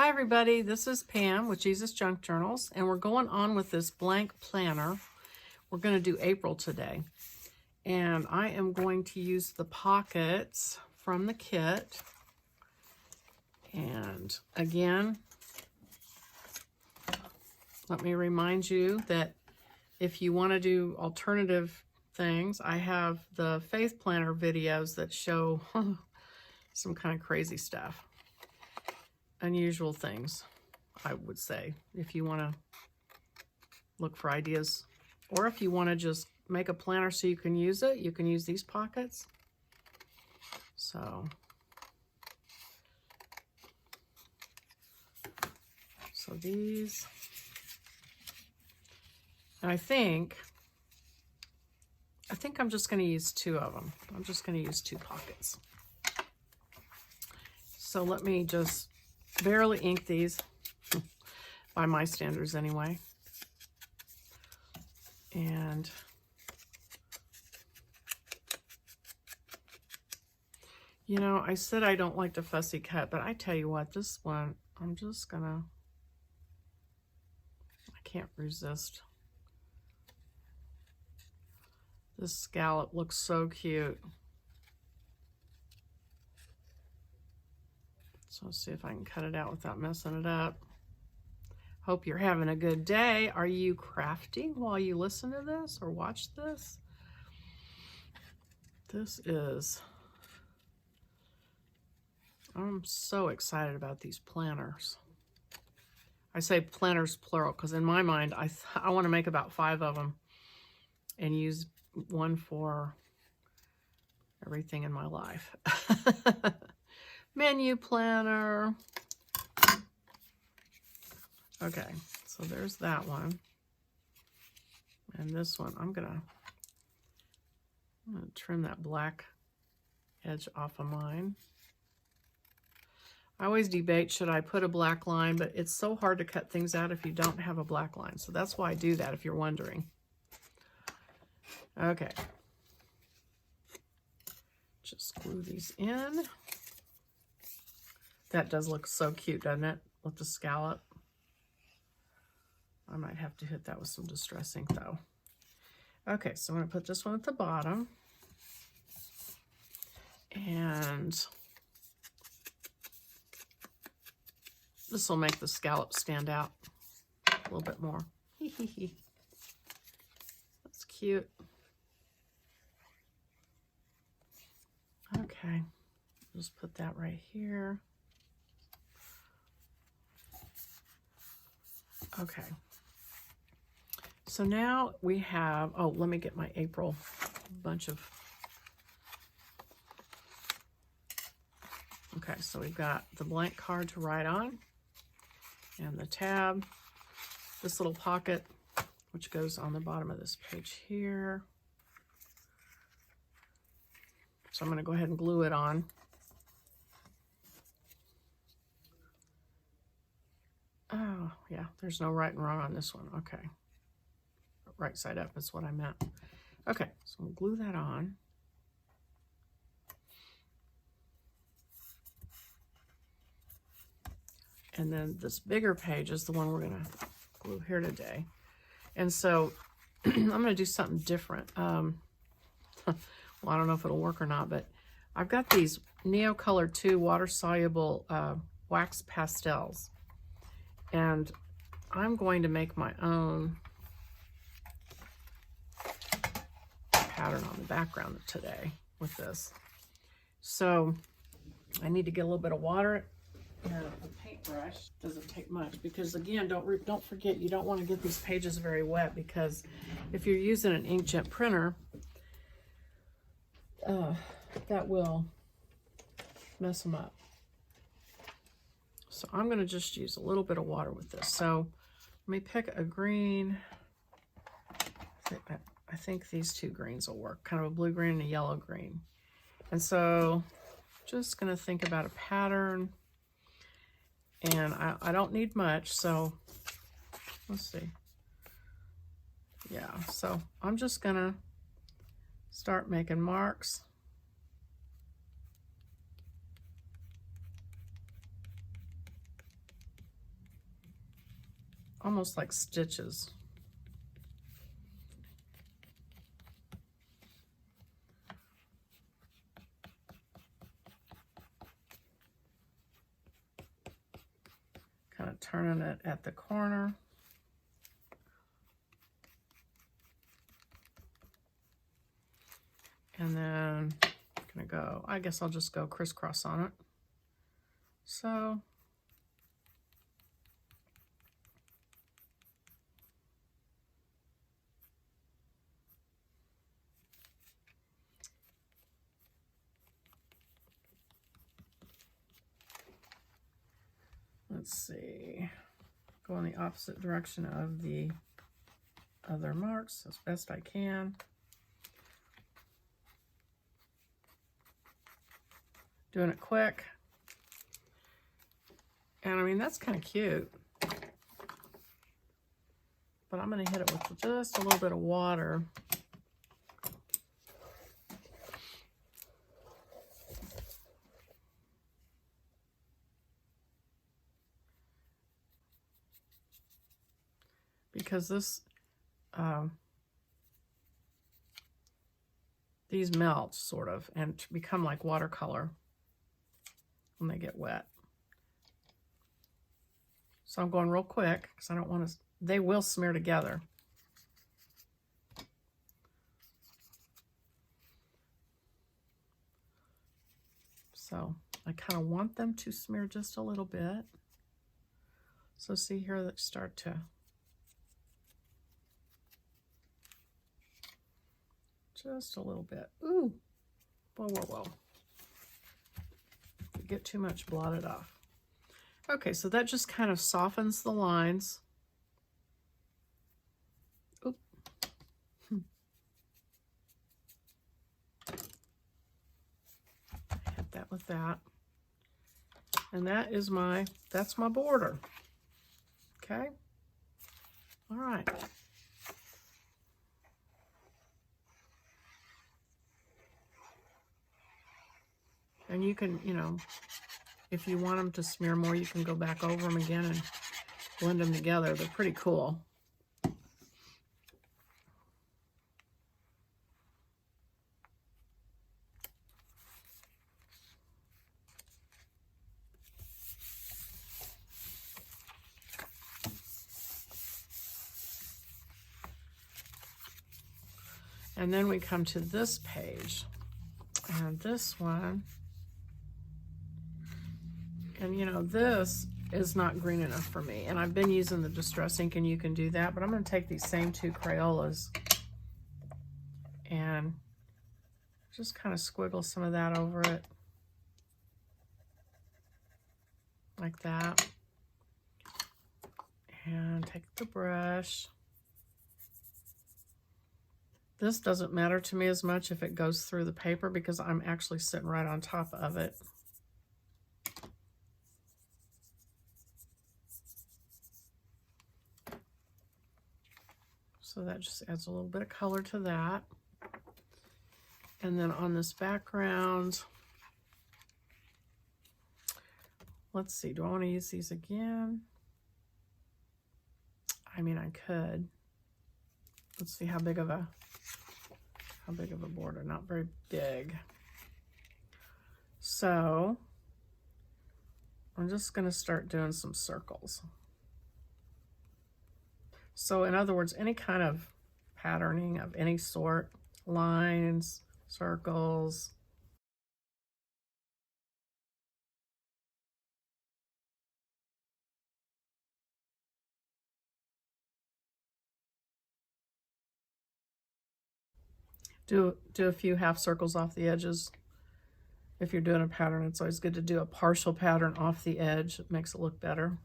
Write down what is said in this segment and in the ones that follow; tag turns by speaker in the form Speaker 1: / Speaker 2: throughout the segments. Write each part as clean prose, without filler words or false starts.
Speaker 1: Hi everybody, this is Pam with Jesus Junk Journals, and we're going on with this blank planner. We're going to do April today, and I am going to use the pockets from the kit. And again, let me remind you that if you want to do alternative things, I have the faith planner videos that show some kind of crazy stuff. Unusual things, I would say, if you want to look for ideas, or if you want to just make a planner so you can use it, you can use these pockets. So these, and I think I'm just going to use two of them. I'm just going to use two pockets. So let me just barely ink these, by my standards anyway. And you know, I said I don't like the fussy cut, but I tell you what, this one, I'm just gonna, I can't resist. This scallop looks so cute. So let's see if I can cut it out without messing it up. Hope you're having a good day. Are you crafting while you listen to this or watch this? I'm so excited about these planners. I say planners plural because in my mind, I want to make about 5 of them and use one for everything in my life. Menu planner. Okay, so there's that one. And this one, I'm gonna trim that black edge off of mine. I always debate, should I put a black line, but it's so hard to cut things out if you don't have a black line. So that's why I do that, if you're wondering. Okay. Just glue these in. That does look so cute, doesn't it? With the scallop. I might have to hit that with some Distress ink though. Okay, so I'm going to put this one at the bottom. And this will make the scallop stand out a little bit more. That's cute. Okay, just put that right here. Okay, so now we have, oh, let me get my April bunch of, okay, so we've got the blank card to write on and the tab, this little pocket, which goes on the bottom of this page here. So I'm going to go ahead and glue it on. Oh, yeah, there's no right and wrong on this one. Okay. Right side up is what I meant. Okay, so we'll glue that on. And then this bigger page is the one we're going to glue here today. And so I'm going to do something different. Well, I don't know if it'll work or not, but I've got these Neocolor 2 water-soluble wax pastels. And I'm going to make my own pattern on the background today with this. So I need to get a little bit of water. And a paintbrush doesn't take much because, again, don't forget, you don't want to get these pages very wet, because if you're using an inkjet printer, that will mess them up. So I'm going to just use a little bit of water with this. So let me pick a green. I think these two greens will work, kind of a blue green and a yellow green. And so just going to think about a pattern. And I don't need much, so let's see. Yeah, so I'm just going to start making marks. almost like stitches. Kind of turning it at the corner. And then I'm gonna go, I guess I'll just go crisscross on it. So let's see, go in the opposite direction of the other marks as best I can. Doing it quick. And I mean, that's kind of cute. But I'm going to hit it with just a little bit of water. Because this, these melt sort of and become like watercolor when they get wet. So I'm going real quick because I don't want to, they will smear together. So I kind of want them to smear just a little bit. So see here that start to just a little bit. Ooh, whoa, whoa, whoa. If you get too much, blot it off. Okay, so that just kind of softens the lines. Oop. Hit that with that. And that is that's my border. Okay? All right. And you can, you know, if you want them to smear more, you can go back over them again and blend them together. They're pretty cool. And then we come to this page. And this one, and you know, this is not green enough for me. And I've been using the Distress ink, and you can do that. But I'm going to take these same two Crayolas and just kind of squiggle some of that over it. Like that. And take the brush. This doesn't matter to me as much if it goes through the paper because I'm actually sitting right on top of it. So that just adds a little bit of color to that. And then on this background, let's see, do I want to use these again? I mean, I could. Let's see how big of a border. Not very big. So I'm just going to start doing some circles. So in other words, any kind of patterning of any sort, lines, circles. Do a few half circles off the edges. If you're doing a pattern, it's always good to do a partial pattern off the edge. It makes it look better.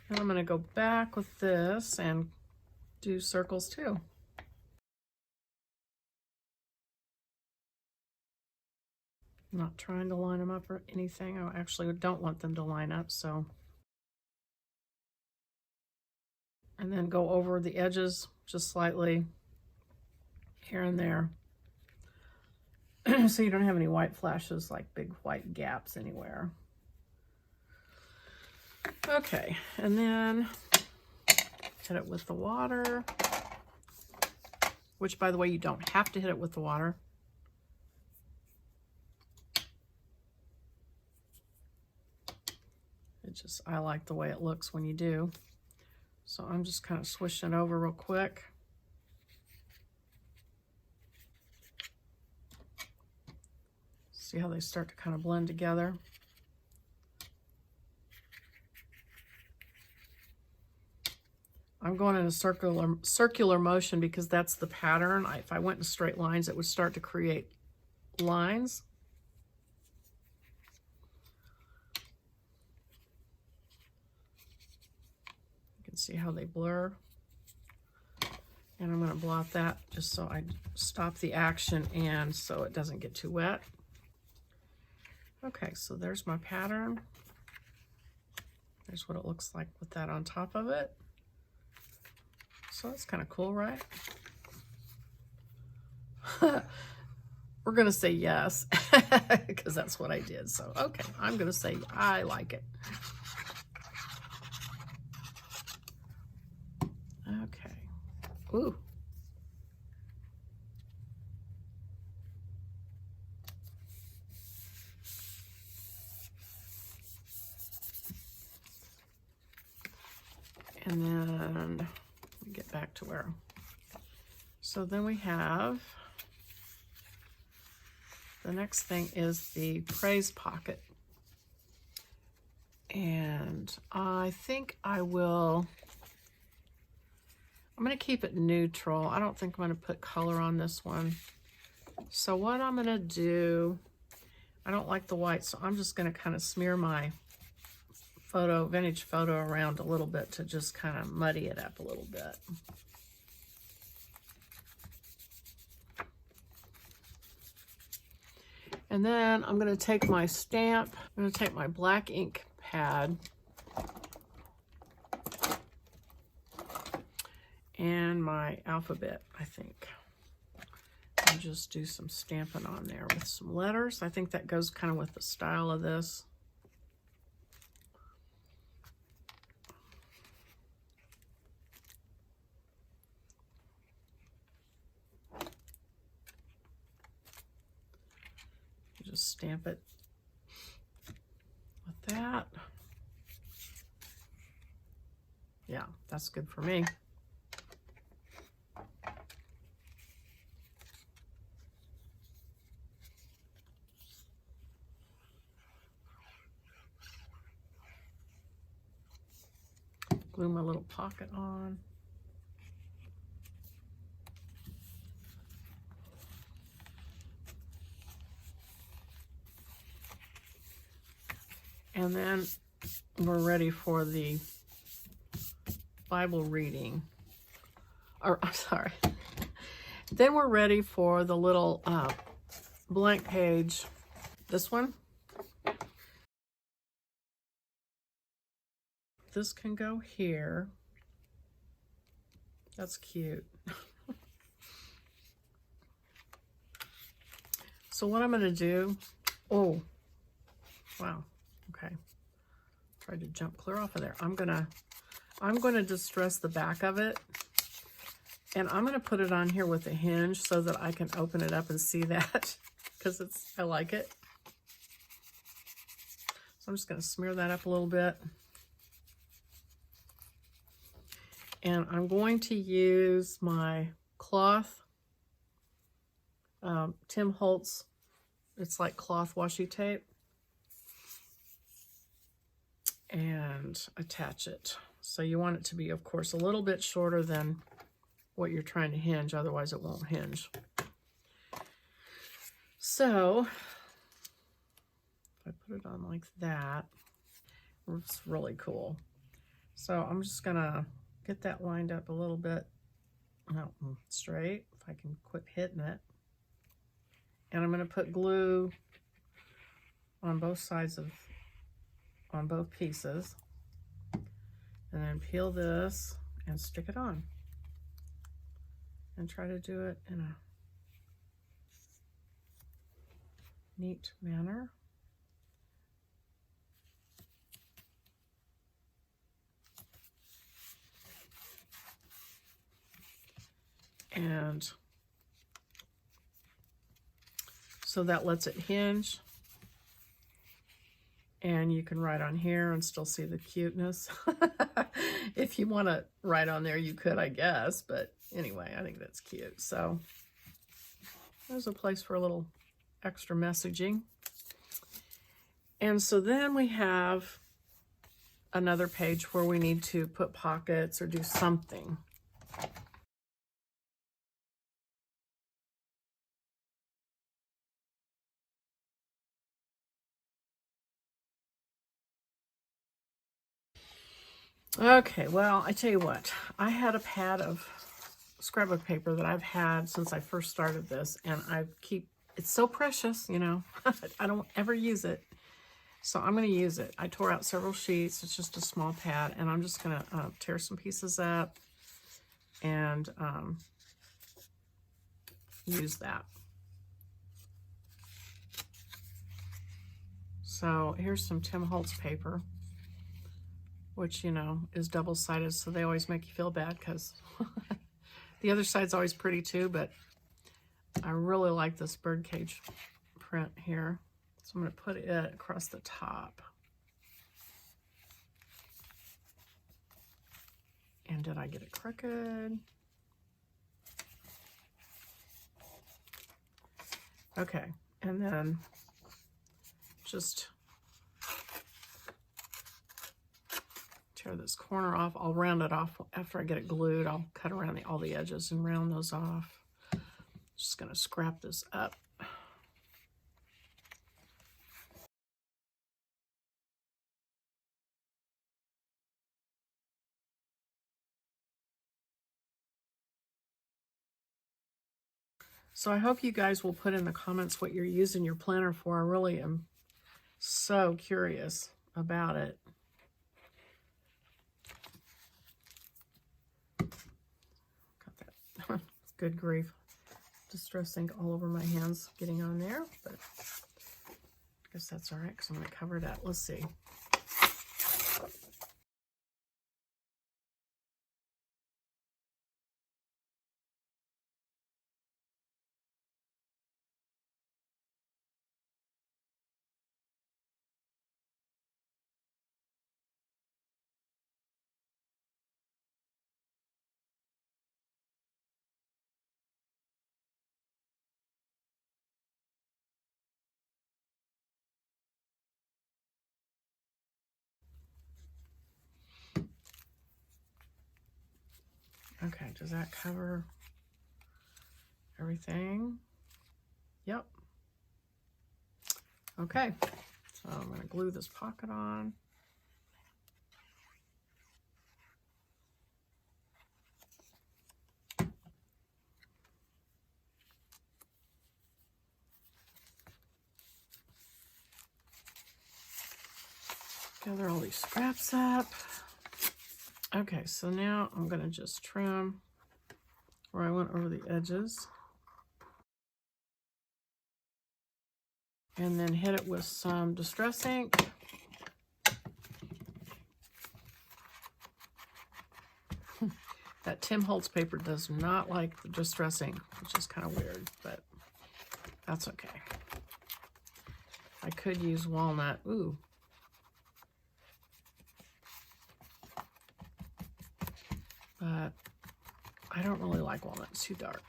Speaker 1: And I'm going to go back with this and do circles too. I'm not trying to line them up or anything. I actually don't want them to line up, so. And then go over the edges just slightly here and there. So you don't have any white flashes, like big white gaps anywhere. Okay, and then hit it with the water, which, by the way, you don't have to hit it with the water. I like the way it looks when you do. So I'm just kind of swishing it over real quick. See how they start to kind of blend together. I'm going in a circular motion because that's the pattern. If I went in straight lines, it would start to create lines. You can see how they blur. And I'm going to blot that just so I stop the action and so it doesn't get too wet. Okay, so there's my pattern. There's what it looks like with that on top of it. So that's kind of cool, right? We're going to say yes, because that's what I did. So, okay, I'm going to say I like it. Okay. Ooh. And then let me get back to where. So then we have, the next thing is the praise pocket. And I think I'm going to keep it neutral. I don't think I'm going to put color on this one. So what I'm going to do, I don't like the white, so I'm just going to kind of smear my vintage photo around a little bit to just kind of muddy it up a little bit. And then I'm going to take my stamp, I'm going to take my black ink pad and my alphabet, I think. And just do some stamping on there with some letters. I think that goes kind of with the style of this. Just stamp it with that. Yeah, that's good for me. Glue my little pocket on. And then we're ready for the Bible reading. Or, I'm sorry. Then we're ready for the little blank page. This one. This can go here. That's cute. So what I'm going to do, oh, wow, okay. Tried to jump clear off of there. I'm going to distress the back of it, and I'm going to put it on here with a hinge so that I can open it up and see that, because I like it. So I'm just going to smear that up a little bit. And I'm going to use my cloth, Tim Holtz, it's like cloth washi tape, and attach it. So you want it to be, of course, a little bit shorter than what you're trying to hinge, otherwise it won't hinge. So if I put it on like that, it's really cool. So I'm just gonna get that lined up a little bit straight, if I can quit hitting it. And I'm going to put glue on both sides on both pieces. And then peel this and stick it on. And try to do it in a neat manner. And so that lets it hinge. And you can write on here and still see the cuteness. If you want to write on there, you could, I guess. But anyway, I think that's cute. So there's a place for a little extra messaging. And so then we have another page where we need to put pockets or do something. Okay, well, I tell you what, I had a pad of scrapbook paper that I've had since I first started this, and it's so precious, you know, I don't ever use it. So I'm going to use it. I tore out several sheets. It's just a small pad, and I'm just going to tear some pieces up and use that. So here's some Tim Holtz paper, which, you know, is double-sided, so they always make you feel bad because the other side's always pretty too, but I really like this birdcage print here. So I'm going to put it across the top. And did I get it crooked? Okay, and then just tear this corner off. I'll round it off after I get it glued. I'll cut around all the edges and round those off. Just going to scrap this up. So I hope you guys will put in the comments what you're using your planner for. I really am so curious about it. Got that. Good grief. Distress ink all over my hands getting on there, but I guess that's all right because I'm going to cover it up. Let's see. Okay, does that cover everything? Yep. Okay, so I'm going to glue this pocket on. Gather all these scraps up. Okay, so now I'm going to just trim where I went over the edges. And then hit it with some Distress ink. That Tim Holtz paper does not like the Distress ink, which is kind of weird, but that's okay. I could use walnut. Ooh. But I don't really like walnut. It's too dark.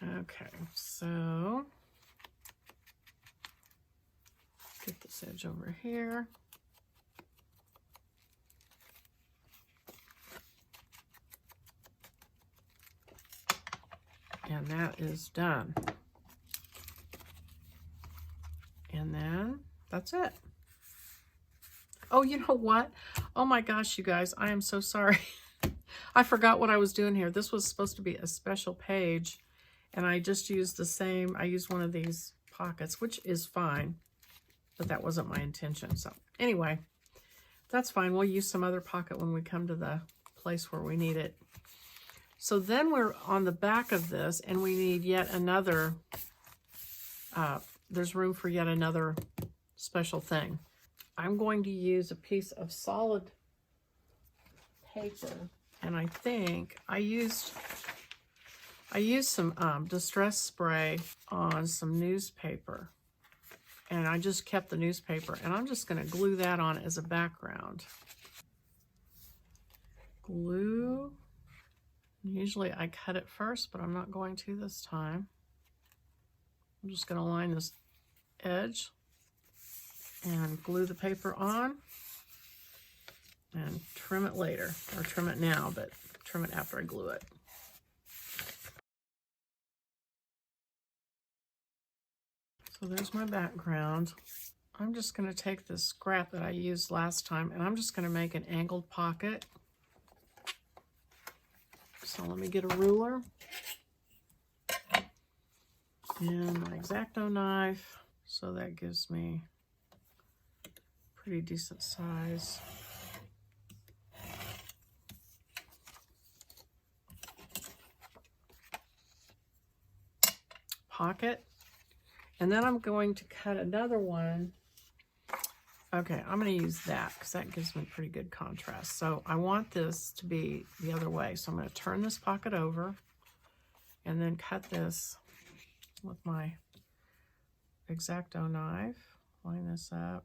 Speaker 1: Okay, so get this edge over here. And that is done. And then that's it. Oh, you know what? Oh my gosh, you guys, I am so sorry. I forgot what I was doing here. This was supposed to be a special page, and I just used the same. I used one of these pockets, which is fine, but that wasn't my intention. So anyway, that's fine. We'll use some other pocket when we come to the place where we need it. So then we're on the back of this, and we need yet another, there's room for yet another special thing. I'm going to use a piece of solid paper And I think I used some distress spray on some newspaper. And I just kept the newspaper. And I'm just going to glue that on as a background. Glue. Usually I cut it first, but I'm not going to this time. I'm just going to line this edge and glue the paper on and trim it later, or trim it now, but trim it after I glue it. So there's my background. I'm just going to take this scrap that I used last time and I'm just going to make an angled pocket. So let me get a ruler and my X-Acto knife. So that gives me pretty decent size. Pocket. And then I'm going to cut another one. Okay, I'm going to use that because that gives me pretty good contrast. So I want this to be the other way. So I'm going to turn this pocket over and then cut this with my X-Acto knife. Line this up.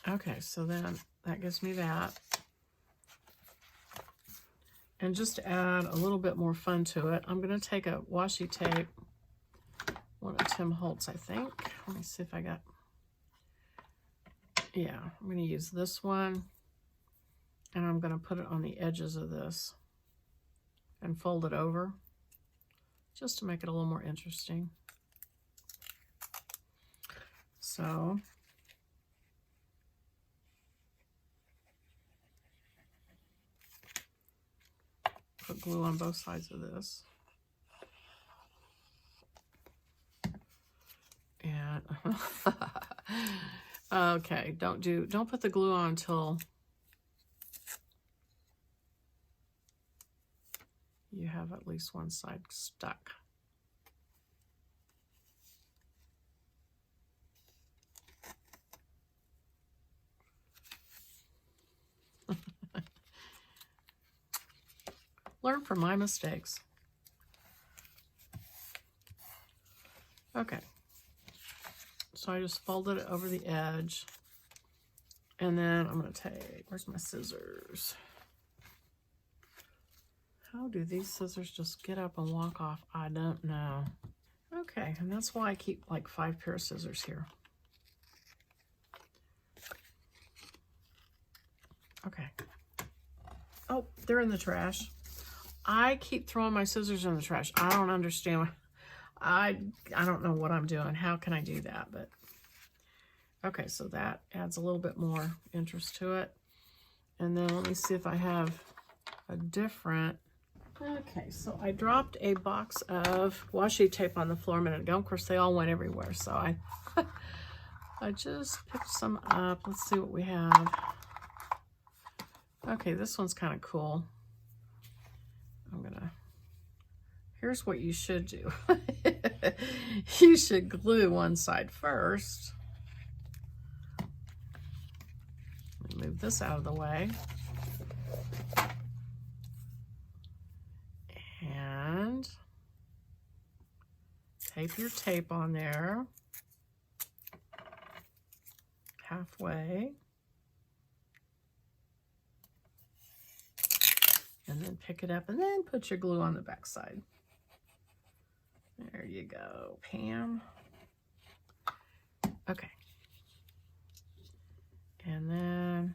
Speaker 1: Okay, so then that gives me that. And just to add a little bit more fun to it, I'm going to take a washi tape, one of Tim Holtz, I think. Let me see if I got, yeah, I'm going to use this one. And I'm going to put it on the edges of this and fold it over just to make it a little more interesting. So put glue on both sides of this. And okay, don't put the glue on until you have at least one side stuck. Learn from my mistakes. Okay. So I just folded it over the edge. And then I'm going to take, where's my scissors? How do these scissors just get up and walk off? I don't know. Okay, and that's why I keep like 5 pair of scissors here. Okay. Oh, they're in the trash. I keep throwing my scissors in the trash. I don't understand. I don't know what I'm doing. How can I do that? But okay, so that adds a little bit more interest to it. And then let me see if I have a different. Okay, so I dropped a box of washi tape on the floor a minute ago. Of course, they all went everywhere. So I just picked some up. Let's see what we have. Okay, this one's kind of cool. Here's what you should do. You should glue one side first. Let me move this out of the way. And tape your tape on there. Halfway. And then pick it up and then put your glue on the back side. There you go, Pam. Okay. And then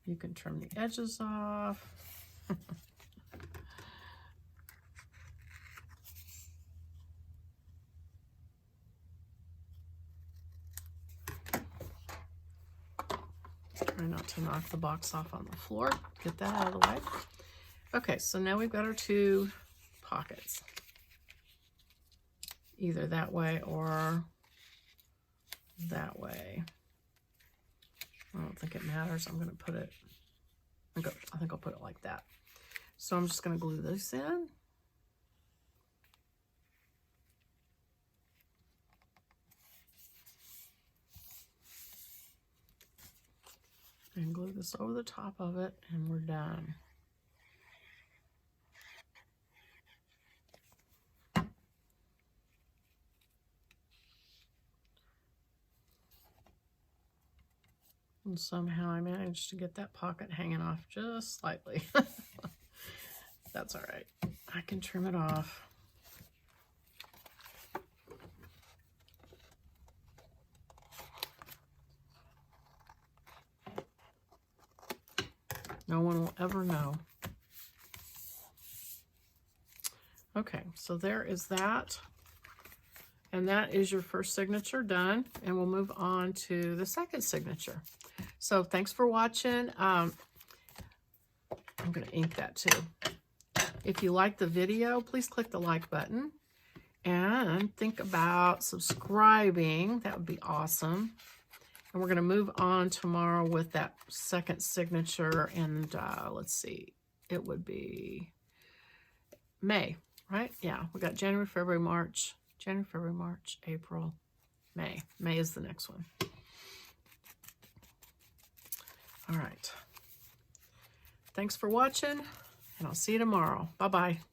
Speaker 1: you can trim the edges off. Try not to knock the box off on the floor. Get that out of the way. Okay, so now we've got our 2 pockets. Either that way or that way. I don't think it matters. I'm going to put it, I think I'll put it like that. So I'm just going to glue this in. And glue this over the top of it, and we're done. And somehow I managed to get that pocket hanging off just slightly. That's all right. I can trim it off. No one will ever know. Okay, so there is that. And that is your first signature done. And we'll move on to the second signature. So thanks for watching. I'm going to ink that too. If you like the video, please click the like button. And think about subscribing. That would be awesome. And we're going to move on tomorrow with that second signature. And let's see, it would be May, right? Yeah, we got January, February, March. January, February, March, April, May. May is the next one. All right. Thanks for watching, and I'll see you tomorrow. Bye-bye.